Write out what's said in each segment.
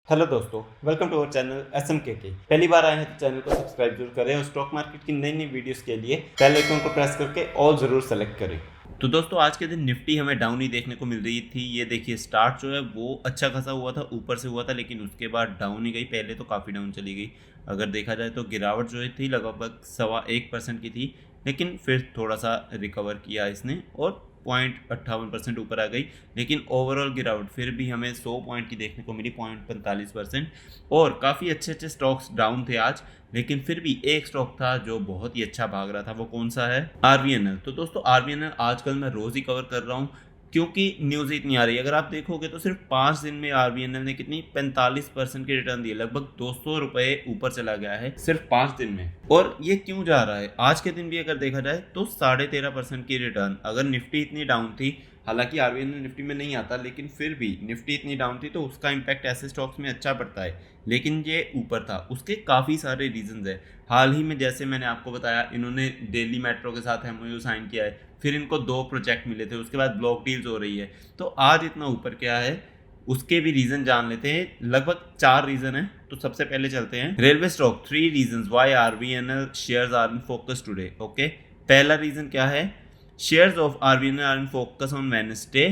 Hello दोस्तों, welcome to our channel SMK के। पहली बार आए हैं तो चैनल को सब्सक्राइब जरूर करें और स्टॉक मार्केट की नई नई वीडियोस के लिए बेल आइकन को प्रेस करके ऑल जरूर सेलेक्ट करें। तो दोस्तों, आज के दिन निफ्टी हमें डाउन ही देखने को मिल रही थी। ये देखिए, स्टार्ट जो है वो अच्छा खासा हुआ था, ऊपर से हुआ था, लेकिन उसके बाद डाउन ही गई। पहले तो काफ़ी डाउन चली गई। अगर देखा जाए तो गिरावट जो थी लगभग 1.25% की थी, लेकिन फिर थोड़ा सा रिकवर किया इसने और 0.58% ऊपर आ गई। लेकिन ओवरऑल गिरावट फिर भी हमें 100 पॉइंट की देखने को मिली, 0.45%। और काफ़ी अच्छे अच्छे स्टॉक्स डाउन थे आज, लेकिन फिर भी एक स्टॉक था जो बहुत ही अच्छा भाग रहा था। वो कौन सा है? RVNL। तो दोस्तों, RVNL आजकल मैं रोज़ ही कवर कर रहा हूँ क्योंकि न्यूज़ इतनी आ रही है। अगर आप देखोगे तो सिर्फ 5 दिन में RVNL ने कितनी 45% की रिटर्न दी है, लगभग 200 रुपये ऊपर चला गया है सिर्फ 5 दिन में। और ये क्यों जा रहा है? आज के दिन भी अगर देखा जाए तो 13.5% की रिटर्न। अगर निफ्टी इतनी डाउन थी, हालांकि RVNL निफ्टी में नहीं आता, लेकिन फिर भी निफ्टी इतनी डाउन थी तो उसका इम्पैक्ट ऐसे स्टॉक्स में अच्छा पड़ता है, लेकिन ये ऊपर था। उसके काफ़ी सारे रीजंस है। हाल ही में जैसे मैंने आपको बताया, इन्होंने दिल्ली मेट्रो के साथ MOU साइन किया है, फिर इनको 2 प्रोजेक्ट मिले थे, उसके बाद ब्लॉक डील्स हो रही है। तो आज इतना ऊपर क्या है, उसके भी रीजन जान लेते हैं। लगभग 4 रीजन है। तो सबसे पहले चलते हैं railway stock, 3 reasons why RVNL shares are in focus today. Okay, पहला रीजन क्या है? Shares of RVNL are in focus on Wednesday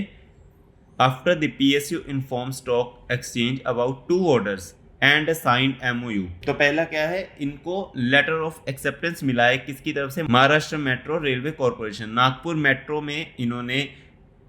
after the PSU inform stock exchange about 2 orders and signed MOU। तो पहला क्या है, इनको letter of acceptance मिला है किसकी तरफ से? Maharashtra metro railway corporation, Nagpur metro में इन्होंने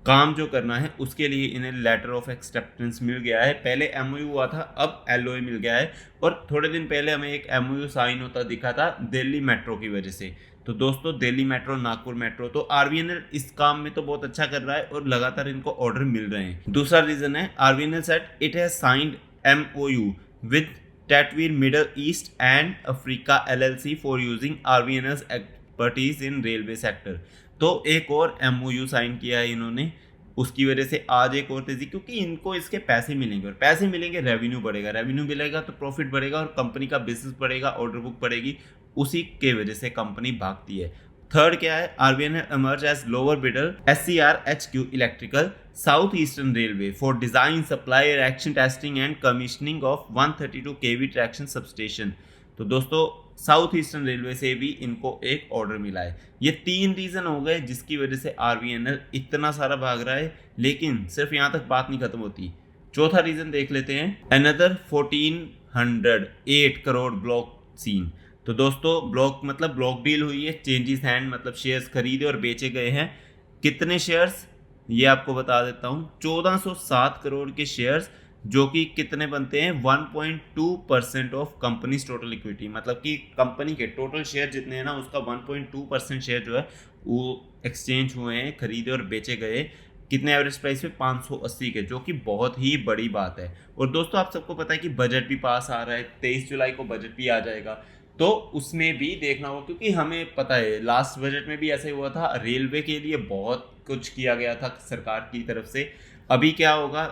काम जो करना है उसके लिए इन्हें लेटर ऑफ एक्सेप्टेंस मिल गया है। पहले MOU हुआ था, अब LOA मिल गया है। और थोड़े दिन पहले हमें एक MOU साइन होता दिखा था दिल्ली मेट्रो की वजह से। तो दोस्तों, दिल्ली मेट्रो, नागपुर मेट्रो, तो RVNL इस काम में तो बहुत अच्छा कर रहा है और लगातार इनको ऑर्डर मिल रहे हैं। दूसरा रीजन है, RVNL said it has signed MOU with Tatweer Middle East and Africa LLC for using RVNL's expertise in railway sector। तो एक और MOU साइन किया है इन्होंने, उसकी वजह से आज एक और तेजी, क्योंकि इनको इसके पैसे मिलेंगे, और पैसे मिलेंगे रेवेन्यू बढ़ेगा, रेवेन्यू मिलेगा तो प्रॉफिट बढ़ेगा और कंपनी का बिजनेस बढ़ेगा, ऑर्डर बुक बढ़ेगी। उसी के वजह से कंपनी भागती है। थर्ड क्या है? RVNL emerged as lower bidder SCR HQ Electrical South Eastern Railway for design, supply, erection, testing and commissioning of 132 kV traction substation। तो दोस्तों, साउथ ईस्टर्न रेलवे से भी इनको एक ऑर्डर मिला है। ये 3 रीजन हो गए जिसकी वजह से RVNL इतना सारा भाग रहा है, लेकिन सिर्फ यहाँ तक बात नहीं खत्म होती। चौथा रीजन देख लेते हैं, अनदर 1408 करोड़ ब्लॉक सीन। तो दोस्तों, ब्लॉक मतलब ब्लॉक डील हुई है, चेंजेस हैंड मतलब शेयर्स खरीदे और बेचे गए हैं। कितने शेयर्स, ये आपको बता देता हूँ। 1407 करोड़ के शेयर्स, जो कि कितने बनते हैं? 1.2% ऑफ कंपनी टोटल इक्विटी। मतलब कि कंपनी के टोटल शेयर जितने हैं ना, उसका 1.2% शेयर जो है वो एक्सचेंज हुए हैं, खरीदे और बेचे गए। कितने एवरेज प्राइस पे? 580 के, जो कि बहुत ही बड़ी बात है। और दोस्तों, आप सबको पता है कि बजट भी पास आ रहा है, 23 जुलाई को बजट भी आ जाएगा, तो उसमें भी देखना होगा, क्योंकि हमें पता है लास्ट बजट में भी ऐसे हुआ था। रेलवे के लिए बहुत कुछ किया गया था सरकार की तरफ से। अभी क्या होगा?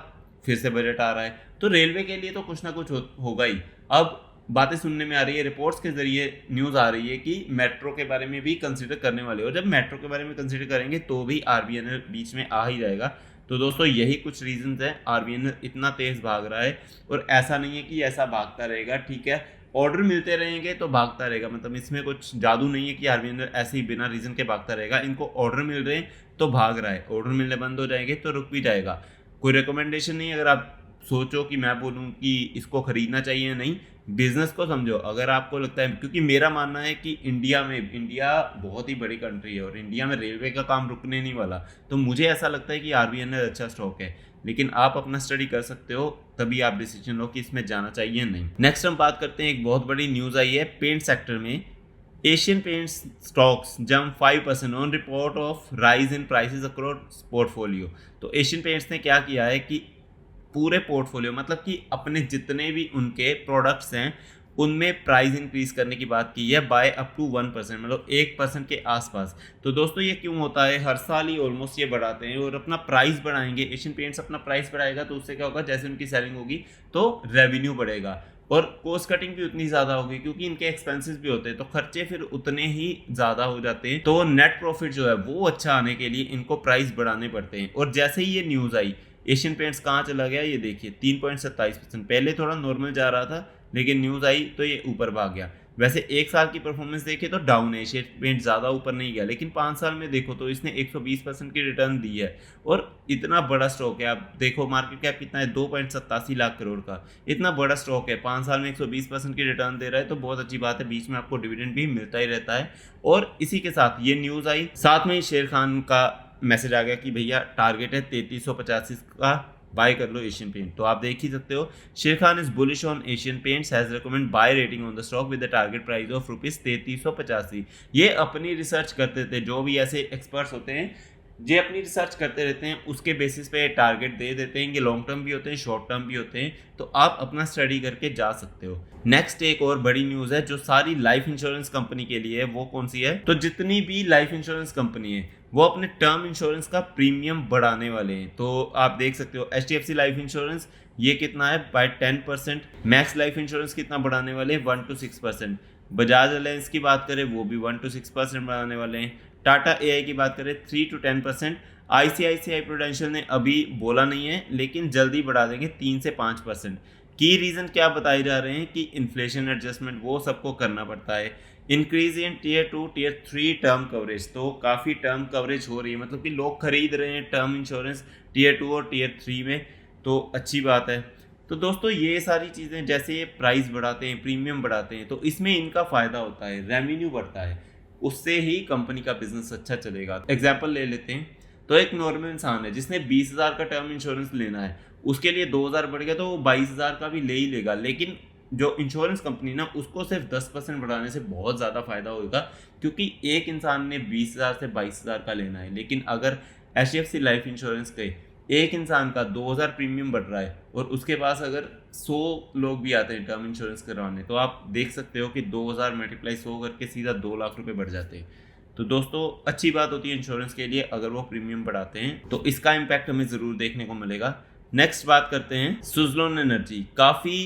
फिर से बजट आ रहा है, तो रेलवे के लिए तो कुछ ना कुछ होगा ही। अब बातें सुनने में आ रही है, रिपोर्ट्स के जरिए न्यूज़ आ रही है कि मेट्रो के बारे में भी कंसिडर करने वाले हो। जब मेट्रो के बारे में कंसिडर करेंगे तो भी RVNL बीच में आ ही जाएगा। तो दोस्तों, यही कुछ रीजंस हैं RVNL इतना तेज भाग रहा है। और ऐसा नहीं है कि ऐसा भागता रहेगा, ठीक है, ऑर्डर मिलते रहेंगे तो भागता रहेगा। मतलब इसमें कुछ जादू नहीं है कि RVNL ऐसे ही बिना रीजन के भागता रहेगा। इनको ऑर्डर मिल रहे हैं तो भाग रहा है, ऑर्डर मिलने बंद हो जाएंगे तो रुक भी जाएगा। कोई रिकमेंडेशन नहीं। अगर आप सोचो कि मैं बोलूँ कि इसको खरीदना चाहिए, नहीं, बिजनेस को समझो। अगर आपको लगता है, क्योंकि मेरा मानना है कि इंडिया बहुत ही बड़ी कंट्री है और इंडिया में रेलवे का काम रुकने नहीं वाला, तो मुझे ऐसा लगता है कि RVNL अच्छा स्टॉक है। लेकिन आप अपना स्टडी कर सकते हो, तभी आप डिसीजन लो कि इसमें जाना चाहिए नहीं। नेक्स्ट हम बात करते हैं, एक बहुत बड़ी न्यूज़ आई है पेंट सेक्टर में। Asian paints stocks jump 5% on report of rise in prices across portfolio. तो एशियन पेंट्स ने क्या किया है कि पूरे पोर्टफोलियो, मतलब कि अपने जितने भी उनके प्रोडक्ट्स हैं उनमें प्राइस इंक्रीज करने की बात की है बाय अप टू 1%, मतलब 1% के आसपास। तो दोस्तों, ये क्यों होता है? हर साल ही ऑलमोस्ट ये बढ़ाते हैं और अपना प्राइस बढ़ाएंगे। एशियन पेंट्स अपना प्राइस बढ़ाएगा तो उससे क्या होगा? जैसे उनकी सेलिंग होगी तो रेवेन्यू बढ़ेगा और कॉस्ट कटिंग भी उतनी ज़्यादा होगी, क्योंकि इनके एक्सपेंसेस भी होते हैं, तो खर्चे फिर उतने ही ज़्यादा हो जाते हैं। तो नेट प्रॉफिट जो है वो अच्छा आने के लिए इनको प्राइस बढ़ाने पड़ते हैं। और जैसे ही ये न्यूज़ आई, एशियन पेंट्स कहाँ चला गया ये देखिए 3.27%। पहले थोड़ा नॉर्मल जा रहा था लेकिन न्यूज़ आई तो ये ऊपर भाग गया। वैसे एक साल की परफॉर्मेंस देखे तो डाउन है, एशियन पेंट ज़्यादा ऊपर नहीं गया, लेकिन 5 साल में देखो तो इसने 120% की रिटर्न दी है। और इतना बड़ा स्टॉक है, आप देखो मार्केट कैप कितना है 2.87 लाख करोड़ का, इतना बड़ा स्टॉक है, 5 साल में 120% की रिटर्न दे रहा है तो बहुत अच्छी बात है। बीच में आपको डिविडेंड भी मिलता ही रहता है। और इसी के साथ ये न्यूज़ आई, साथ में ही शेर खान का मैसेज आ गया कि भैया टारगेट है 3385 का, बाय कर लो एशियन पेंट। तो आप देख ही सकते हो, Sharekhan is bullish on Asian Paints, has recommend buy rating on the stock with the target price of ₹3385। ये अपनी रिसर्च करते थे, जो भी ऐसे एक्सपर्ट्स होते हैं ये अपनी रिसर्च करते रहते हैं, उसके बेसिस पे टारगेट दे देते हैं। ये लॉन्ग टर्म भी होते हैं, शॉर्ट टर्म भी होते हैं, तो आप अपना स्टडी करके जा सकते हो। नेक्स्ट एक और बड़ी न्यूज़ है जो सारी लाइफ इंश्योरेंस कंपनी के लिए है, वो कौन सी है? तो जितनी भी लाइफ इंश्योरेंस कंपनी है वो अपने टर्म इंश्योरेंस का प्रीमियम बढ़ाने वाले हैं। तो आप देख सकते हो HDFC लाइफ इंश्योरेंस ये कितना है बाय 10%, मैक्स लाइफ इंश्योरेंस कितना बढ़ाने वाले हैं 1 to 6%, बजाज अलायंस की बात करें वो भी 1 to 6% बढ़ाने वाले हैं, टाटा AI की बात करें 3 to 10%, ICICI प्रूडेंशियल ने अभी बोला नहीं है लेकिन जल्दी बढ़ा देंगे 3 से 5%। की रीज़न क्या बताए जा रहे हैं कि इन्फ्लेशन एडजस्टमेंट वो सबको करना पड़ता है। Increase in tier 2 tier 3 term coverage, तो काफ़ी टर्म कवरेज हो रही है, मतलब कि लोग खरीद रहे हैं टर्म इंश्योरेंस टीयर 2 और टीयर 3 में, तो अच्छी बात है। तो दोस्तों ये सारी चीज़ें, जैसे ये प्राइस बढ़ाते हैं, प्रीमियम बढ़ाते हैं, तो इसमें इनका फ़ायदा होता है, रेवेन्यू बढ़ता है, उससे ही कंपनी का बिजनेस अच्छा चलेगा। एग्जाम्पल ले लेते हैं, तो एक नॉर्मल इंसान है जिसने 20,000 का टर्म इंश्योरेंस लेना है, उसके लिए 2,000 बढ़ गया तो वो 22,000 का भी ले ही लेगा। लेकिन जो इंश्योरेंस कंपनी ना, उसको सिर्फ 10% बढ़ाने से बहुत ज़्यादा फायदा होगा, क्योंकि एक इंसान ने 20,000 से 22,000 का लेना है, लेकिन अगर HDFC लाइफ इंश्योरेंस के एक इंसान का 2,000 प्रीमियम बढ़ रहा है और उसके पास अगर 100 लोग भी आते हैं टर्म इंश्योरेंस करवाने, तो आप देख सकते हो कि 2,000 मल्टीप्लाई 100 करके सीधा 2 लाख रुपए बढ़ जाते हैं। तो दोस्तों अच्छी बात होती है इंश्योरेंस के लिए अगर वो प्रीमियम बढ़ाते हैं, तो इसका इम्पैक्ट हमें ज़रूर देखने को मिलेगा। नेक्स्ट बात करते हैं सुज़लोन एनर्जी, काफ़ी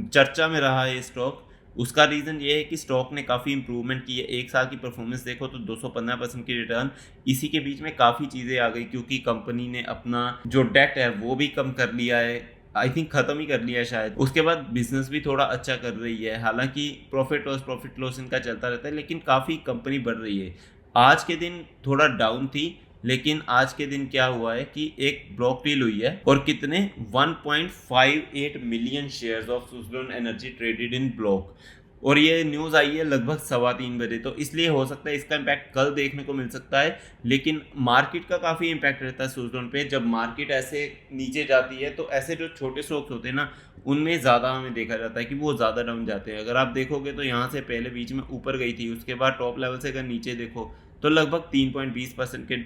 चर्चा में रहा है ये स्टॉक। उसका रीज़न ये है कि स्टॉक ने काफ़ी इंप्रूवमेंट की है, एक साल की परफॉर्मेंस देखो तो 215% की रिटर्न। इसी के बीच में काफ़ी चीज़ें आ गई, क्योंकि कंपनी ने अपना जो डेट है वो भी कम कर लिया है, आई थिंक ख़त्म ही कर लिया है शायद। उसके बाद बिजनेस भी थोड़ा अच्छा कर रही है, हालांकि प्रॉफिट लॉस इनका चलता रहता है, लेकिन काफ़ी कंपनी बढ़ रही है। आज के दिन थोड़ा डाउन थी, लेकिन आज के दिन क्या हुआ है कि एक ब्लॉक डील हुई है और कितने 1.58 million shares of Suzlon energy traded in block, और ये न्यूज़ आई है लगभग 3:15 बजे, तो इसलिए हो सकता है इसका इम्पैक्ट कल देखने को मिल सकता है। लेकिन मार्केट का काफ़ी इम्पैक्ट रहता है सुज़लोन पे, जब मार्केट ऐसे नीचे जाती है तो ऐसे जो छोटे स्टॉक्स होते हैं ना, उनमें ज़्यादा हमें देखा जाता है कि वो ज़्यादा डाउन जाते हैं। अगर आप देखोगे तो यहाँ से पहले बीच में ऊपर गई थी, उसके बाद टॉप लेवल से अगर नीचे देखो तो लगभग 3.20% के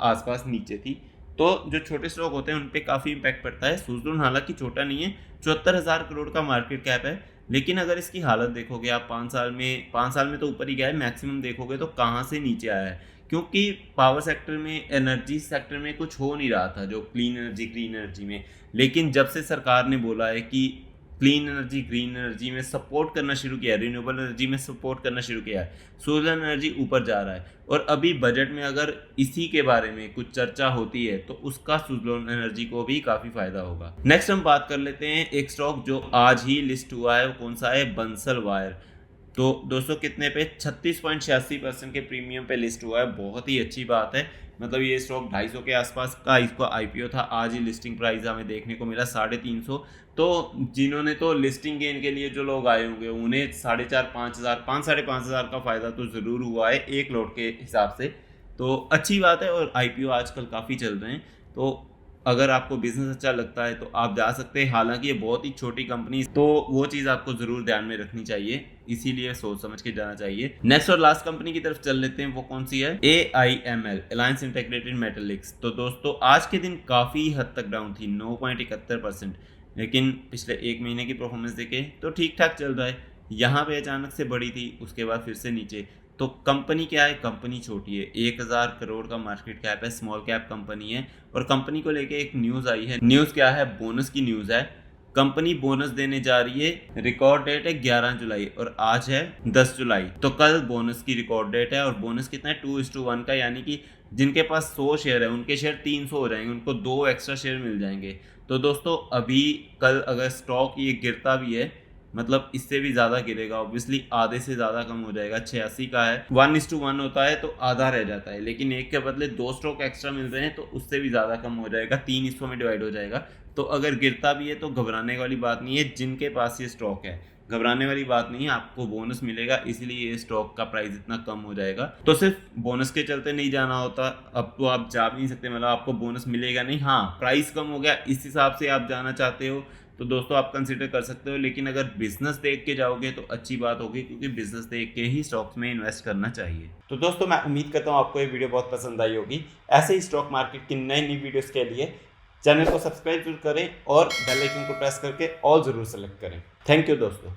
आसपास नीचे थी। तो जो छोटे स्टॉक होते हैं उन पे काफ़ी इम्पैक्ट पड़ता है। सुज़लोन हालांकि छोटा नहीं है, 74,000 करोड़ का मार्केट कैप है, लेकिन अगर इसकी हालत देखोगे आप 5 साल में तो ऊपर ही गया है, मैक्सिमम देखोगे तो कहाँ से नीचे आया है, क्योंकि पावर सेक्टर में, एनर्जी सेक्टर में कुछ हो नहीं रहा था, जो क्लीन एनर्जी ग्रीन एनर्जी में। लेकिन जब से सरकार ने बोला है कि क्लीन एनर्जी ग्रीन एनर्जी में सपोर्ट करना शुरू किया है, रिन्यूएबल एनर्जी में सपोर्ट करना शुरू किया है, सोलर एनर्जी ऊपर जा रहा है। और अभी बजट में अगर इसी के बारे में कुछ चर्चा होती है तो उसका सुज़लोन एनर्जी को भी काफ़ी फायदा होगा। नेक्स्ट हम बात कर लेते हैं एक स्टॉक जो आज ही लिस्ट हुआ है, वो कौन सा है? बंसल वायर। तो दोस्तों कितने पे? 36.86% के प्रीमियम पे लिस्ट हुआ है, बहुत ही अच्छी बात है। मतलब ये स्टॉक 250 के आसपास का इसका IPO था, आज ही लिस्टिंग प्राइस हमें देखने को मिला 350। तो जिन्होंने तो लिस्टिंग गेन के लिए जो लोग आए होंगे उन्हें 4,500 का फ़ायदा तो ज़रूर हुआ है एक लोट के हिसाब से, तो अच्छी बात है। और IPO आजकल काफ़ी चल रहे हैं, तो अगर आपको बिजनेस अच्छा लगता है तो आप जा सकते हैं। हालांकि ये बहुत ही छोटी कंपनी, तो वो चीज़ आपको ज़रूर ध्यान में रखनी चाहिए, इसीलिए सोच समझ के जाना चाहिए। नेक्स्ट और लास्ट कंपनी की तरफ चल लेते हैं, वो कौन सी है? AIML, alliance integrated metallics. तो दोस्तों आज के दिन काफ़ी हद तक डाउन थी, 9.71%, लेकिन पिछले एक महीने की परफॉर्मेंस देखें तो ठीक ठाक चल रहा है। यहाँ पे अचानक से बढ़ी थी, उसके बाद फिर से नीचे। तो कंपनी क्या है? कंपनी छोटी है, 1,000 करोड़ का मार्केट कैप है, स्मॉल कैप कंपनी है। और कंपनी को लेके एक न्यूज़ आई है, न्यूज़ क्या है? बोनस की न्यूज़ है। कंपनी बोनस देने जा रही है। रिकॉर्ड डेट है 11 जुलाई और आज है 10 जुलाई, तो कल बोनस की रिकॉर्ड डेट है। और बोनस कितना है 2:1 का, यानी कि जिनके पास 100 शेयर है उनके शेयर 300 हो जाएंगे, उनको 2 एक्स्ट्रा शेयर मिल जाएंगे। तो दोस्तों अभी कल अगर स्टॉक ये गिरता भी है, मतलब इससे भी ज़्यादा गिरेगा, ऑब्वियसली आधे से ज़्यादा कम हो जाएगा। 86 का है, 1:1 होता है तो आधा रह जाता है, लेकिन एक के बदले 2 स्टॉक एक्स्ट्रा मिल रहे हैं तो उससे भी ज़्यादा कम हो जाएगा, 3 हिस्सों में डिवाइड हो जाएगा। तो अगर गिरता भी है तो घबराने वाली बात नहीं है, जिनके पास ये स्टॉक है घबराने वाली बात नहीं है, आपको बोनस मिलेगा, इसलिए ये स्टॉक का प्राइस इतना कम हो जाएगा। तो सिर्फ बोनस के चलते नहीं जाना होता, अब तो आप जा भी नहीं सकते, मतलब आपको बोनस मिलेगा नहीं, हाँ प्राइस कम हो गया इस हिसाब से आप जाना चाहते हो तो दोस्तों आप कंसिडर कर सकते हो। लेकिन अगर बिजनेस देख के जाओगे तो अच्छी बात होगी, क्योंकि बिजनेस देख के ही स्टॉक्स में इन्वेस्ट करना चाहिए। तो दोस्तों मैं उम्मीद करता हूँ आपको ये वीडियो बहुत पसंद आई होगी। ऐसे ही स्टॉक मार्केट की नई नई वीडियोस के लिए चैनल को सब्सक्राइब जरूर करें और बेल आइकन को प्रेस करके ऑल जरूर सेलेक्ट करें। थैंक यू दोस्तों।